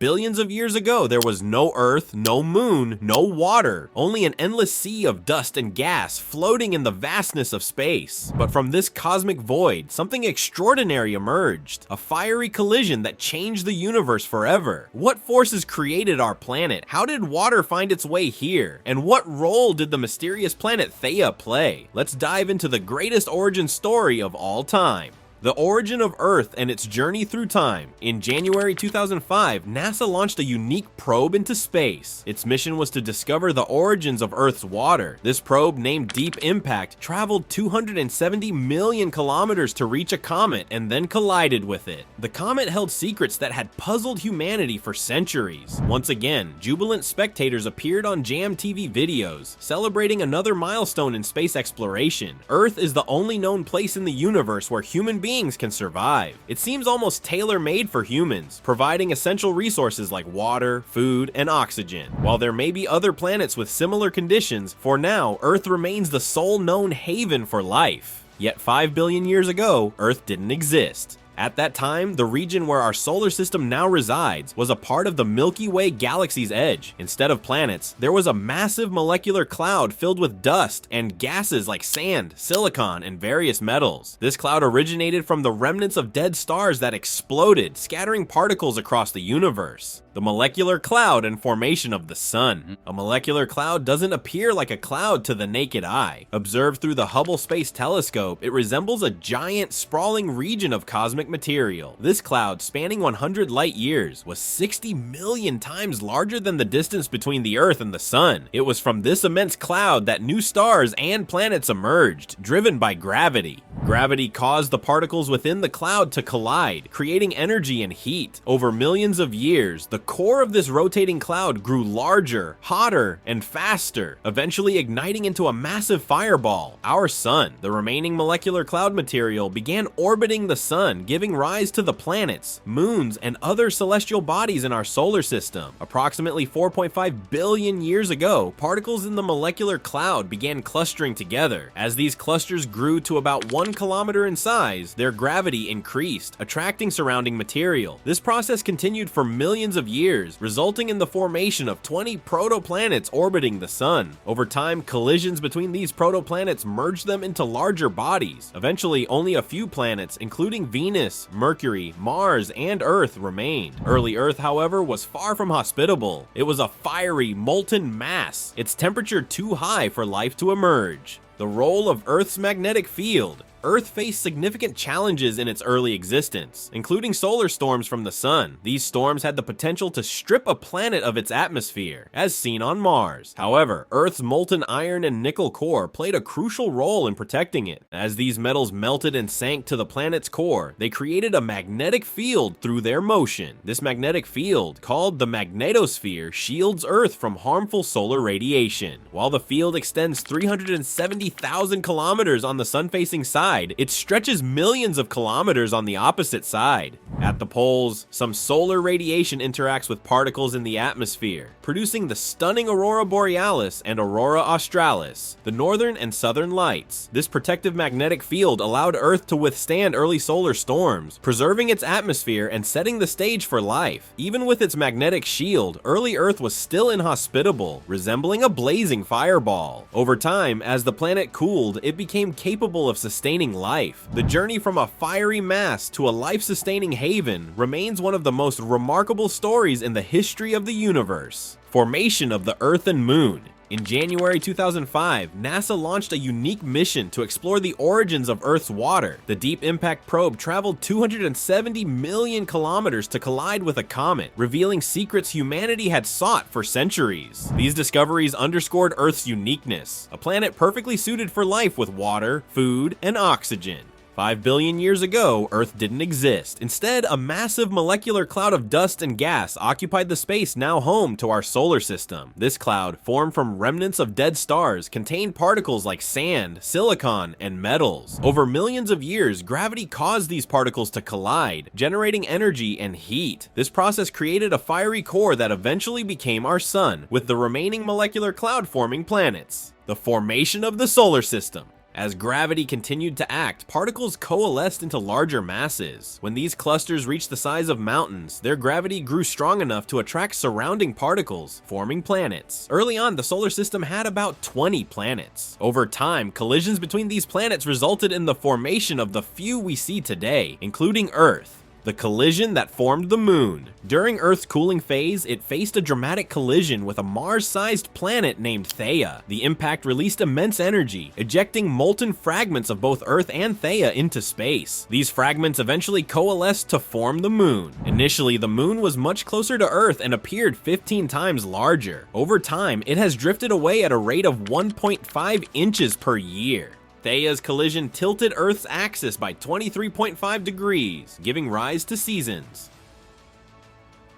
Billions of years ago, there was no Earth, no moon, no water, only an endless sea of dust and gas floating in the vastness of space. But from this cosmic void, something extraordinary emerged, a fiery collision that changed the universe forever. What forces created our planet? How did water find its way here? And what role did the mysterious planet Theia play? Let's dive into the greatest origin story of all time. The origin of Earth and its journey through time. In January 2005, NASA launched a unique probe into space. Its mission was to discover the origins of Earth's water. This probe, named Deep Impact, traveled 270 million kilometers to reach a comet and then collided with it. The comet held secrets that had puzzled humanity for centuries. Once again, jubilant spectators appeared on Jam TV videos, celebrating another milestone in space exploration. Earth is the only known place in the universe where human beings can survive. It seems almost tailor-made for humans, providing essential resources like water, food, and oxygen. While there may be other planets with similar conditions, for now, Earth remains the sole known haven for life. Yet 5 billion years ago, Earth didn't exist. At that time, the region where our solar system now resides was a part of the Milky Way galaxy's edge. Instead of planets, there was a massive molecular cloud filled with dust and gases like sand, silicon, and various metals. This cloud originated from the remnants of dead stars that exploded, scattering particles across the universe. The molecular cloud and formation of the sun. A molecular cloud doesn't appear like a cloud to the naked eye. Observed through the Hubble Space Telescope, it resembles a giant, sprawling region of cosmic material. This cloud, spanning 100 light years, was 60 million times larger than the distance between the Earth and the sun. It was from this immense cloud that new stars and planets emerged, driven by gravity. Gravity caused the particles within the cloud to collide, creating energy and heat. Over millions of years, the core of this rotating cloud grew larger, hotter, and faster, eventually igniting into a massive fireball, our sun. The remaining molecular cloud material began orbiting the sun, giving rise to the planets, moons, and other celestial bodies in our solar system. Approximately 4.5 billion years ago, particles in the molecular cloud began clustering together. As these clusters grew to about 1 kilometer in size, their gravity increased, attracting surrounding material. This process continued for millions of years, resulting in the formation of 20 protoplanets orbiting the sun. Over time, collisions between these protoplanets merged them into larger bodies. Eventually, only a few planets, including Venus, Mercury, Mars, and Earth, remained. Early Earth, however, was far from hospitable. It was a fiery, molten mass, its temperature too high for life to emerge. The role of Earth's magnetic field. Earth faced significant challenges in its early existence, including solar storms from the sun. These storms had the potential to strip a planet of its atmosphere, as seen on Mars. However, Earth's molten iron and nickel core played a crucial role in protecting it. As these metals melted and sank to the planet's core, they created a magnetic field through their motion. This magnetic field, called the magnetosphere, shields Earth from harmful solar radiation. While the field extends 370,000 kilometers on the sun-facing side, it stretches millions of kilometers on the opposite side. At the poles, some solar radiation interacts with particles in the atmosphere, producing the stunning aurora borealis and aurora australis, the northern and southern lights. This protective magnetic field allowed Earth to withstand early solar storms, preserving its atmosphere and setting the stage for life. Even with its magnetic shield, early Earth was still inhospitable, resembling a blazing fireball. Over time, as the planet cooled, it became capable of sustaining life. The journey from a fiery mass to a life-sustaining haven remains one of the most remarkable stories in the history of the universe. Formation of the Earth and Moon. In January 2005, NASA launched a unique mission to explore the origins of Earth's water. The Deep Impact probe traveled 270 million kilometers to collide with a comet, revealing secrets humanity had sought for centuries. These discoveries underscored Earth's uniqueness, a planet perfectly suited for life with water, food, and oxygen. 5 billion years ago, Earth didn't exist. Instead, a massive molecular cloud of dust and gas occupied the space now home to our solar system. This cloud, formed from remnants of dead stars, contained particles like sand, silicon, and metals. Over millions of years, gravity caused these particles to collide, generating energy and heat. This process created a fiery core that eventually became our sun, with the remaining molecular cloud forming planets. The formation of the solar system. As gravity continued to act, particles coalesced into larger masses. When these clusters reached the size of mountains, their gravity grew strong enough to attract surrounding particles, forming planets. Early on, the solar system had about 20 planets. Over time, collisions between these planets resulted in the formation of the few we see today, including Earth. The collision that formed the moon. During Earth's cooling phase, it faced a dramatic collision with a Mars-sized planet named Theia. The impact released immense energy, ejecting molten fragments of both Earth and Theia into space. These fragments eventually coalesced to form the moon. Initially, the moon was much closer to Earth and appeared 15 times larger. Over time, it has drifted away at a rate of 1.5 inches per year. Theia's collision tilted Earth's axis by 23.5 degrees, giving rise to seasons.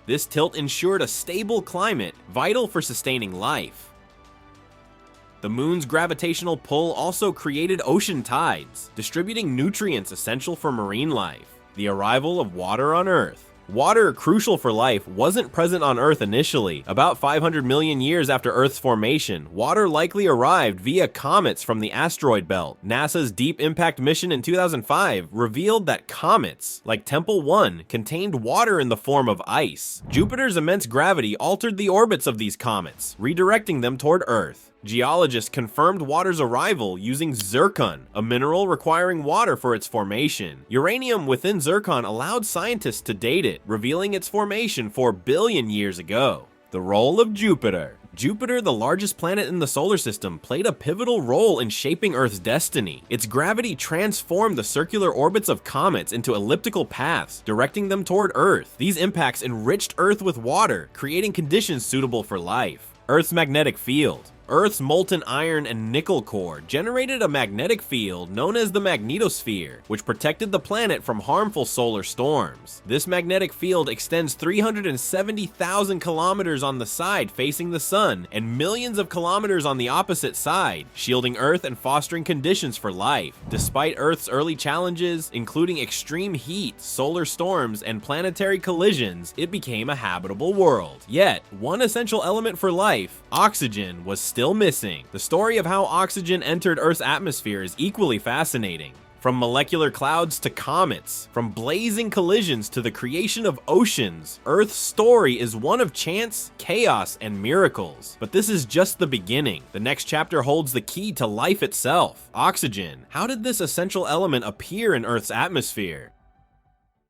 This tilt ensured a stable climate, vital for sustaining life. The moon's gravitational pull also created ocean tides, distributing nutrients essential for marine life. The arrival of water on Earth. Water, crucial for life, wasn't present on Earth initially. About 500 million years after Earth's formation, water likely arrived via comets from the asteroid belt. NASA's Deep Impact mission in 2005 revealed that comets, like Tempel 1, contained water in the form of ice. Jupiter's immense gravity altered the orbits of these comets, redirecting them toward Earth. Geologists confirmed water's arrival using zircon, a mineral requiring water for its formation. Uranium within zircon allowed scientists to date it, revealing its formation 4 billion years ago. The role of Jupiter. Jupiter, the largest planet in the solar system, played a pivotal role in shaping Earth's destiny. Its gravity transformed the circular orbits of comets into elliptical paths, directing them toward Earth. These impacts enriched Earth with water, creating conditions suitable for life. Earth's magnetic field. Earth's molten iron and nickel core generated a magnetic field known as the magnetosphere, which protected the planet from harmful solar storms. This magnetic field extends 370,000 kilometers on the side facing the sun and millions of kilometers on the opposite side, shielding Earth and fostering conditions for life. Despite Earth's early challenges, including extreme heat, solar storms, and planetary collisions, it became a habitable world. Yet, one essential element for life, oxygen, was still missing. The story of how oxygen entered Earth's atmosphere is equally fascinating. From molecular clouds to comets, from blazing collisions to the creation of oceans, Earth's story is one of chance, chaos, and miracles. But this is just the beginning. The next chapter holds the key to life itself. Oxygen. How did this essential element appear in Earth's atmosphere?